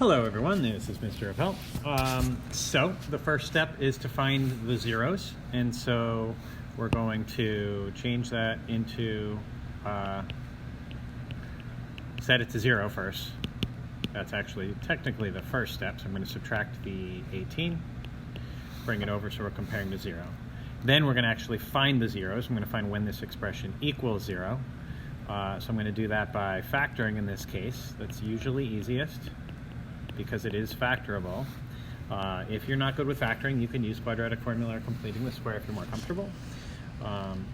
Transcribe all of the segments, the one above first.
Hello everyone, this is Mr. Appel. So the first step is to find the zeros, and so we're going to change that into, set it to 0 first. That's actually technically the first step, so I'm going to subtract the 18, bring it over so we're comparing to 0. Then we're going to actually find the zeros. I'm going to find when this expression equals 0. So I'm going to do that by factoring in this case. That's usually easiest, because it is factorable. If you're not good with factoring, you can use quadratic formula or completing the square if you're more comfortable.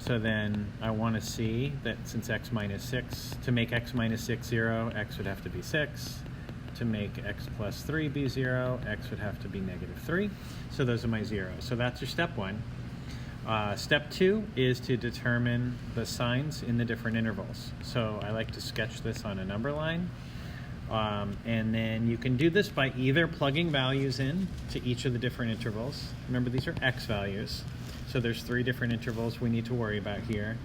So then I want to see that since x minus 6, to make x minus 6 0, x would have to be 6. To make x plus 3 be 0, x would have to be negative 3. So those are my zeros. So that's your step 1. Step 2 is to determine the signs in the different intervals. So I like to sketch this on a number line. And then you can do this by either plugging values in to each of the different intervals. Remember, these are x values. So there's 3 different intervals we need to worry about here.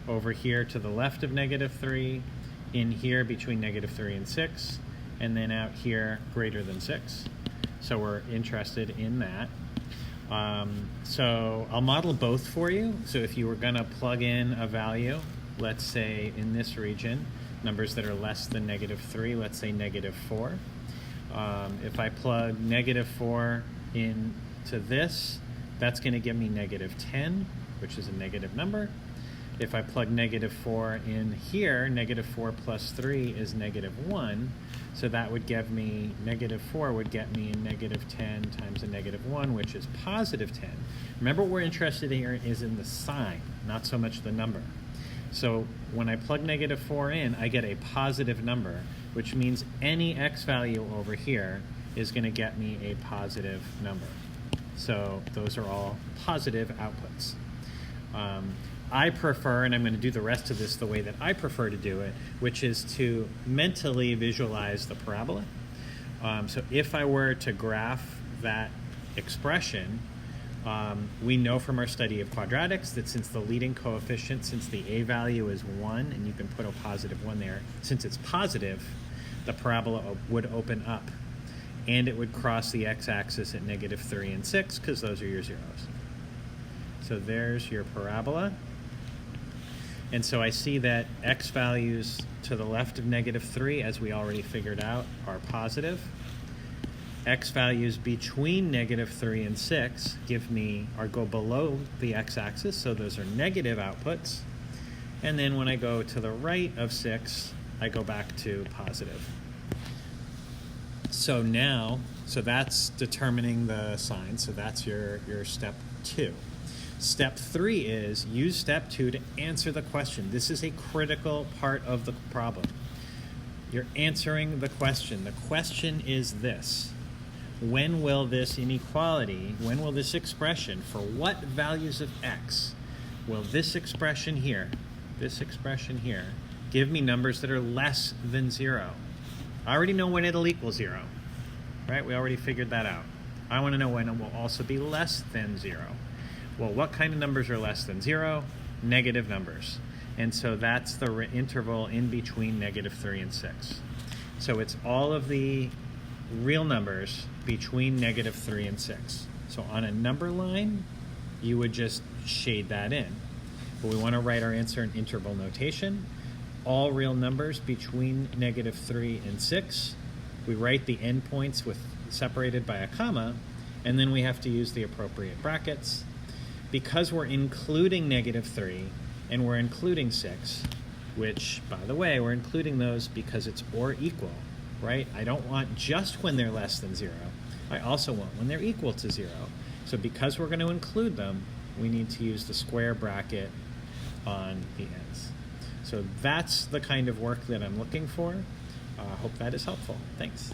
Over here to the left of negative 3, in here between negative 3 and 6, and then out here greater than 6. So we're interested in that. So I'll model both for you. So if you were going to plug in a value, let's say in this region, numbers that are less than negative 3, let's say negative 4. If I plug negative 4 into this, that's going to give me negative 10, which is a negative number. If I plug negative 4 in here, negative 4 plus 3 is negative 1. So that would give me, negative 4 would get me negative 10 times a negative 1, which is positive 10. Remember, what we're interested in here is in the sign, not so much the number. So when I plug negative 4 in, I get a positive number, which means any x value over here is going to get me a positive number. So those are all positive outputs. I prefer, and I'm going to do the rest of this the way that I prefer to do it, which is to mentally visualize the parabola. So if I were to graph that expression, we know from our study of quadratics that since the leading coefficient, since the a value is 1, and you can put a positive 1 there, since it's positive, the parabola would open up, and it would cross the x-axis at negative 3 and 6, because those are your zeros. So there's your parabola. And so I see that x values to the left of negative 3, as we already figured out, are positive. X values between negative 3 and 6 give me, or go below the x-axis, so those are negative outputs. And then when I go to the right of 6, I go back to positive. So now, so that's determining the sign, so that's your step 2. Step 3 is use step 2 to answer the question. This is a critical part of the problem. You're answering the question. The question is this: when will this inequality, when will this expression, for what values of x, will this expression here, give me numbers that are less than 0? I already know when it'll equal 0, right? We already figured that out. I want to know when it will also be less than 0. Well, what kind of numbers are less than 0? Negative numbers. And so that's the interval in between negative 3 and 6. So it's all of the real numbers between negative 3 and 6. So on a number line, you would just shade that in. But we want to write our answer in interval notation. All real numbers between negative 3 and 6. We write the endpoints separated by a comma, and then we have to use the appropriate brackets. Because we're including negative 3 and we're including 6, which, by the way, we're including those because it's or equal, right? I don't want just when they're less than 0. I also want when they're equal to 0. So because we're going to include them, we need to use the square bracket on the ends. So that's the kind of work that I'm looking for. Hope that is helpful. Thanks.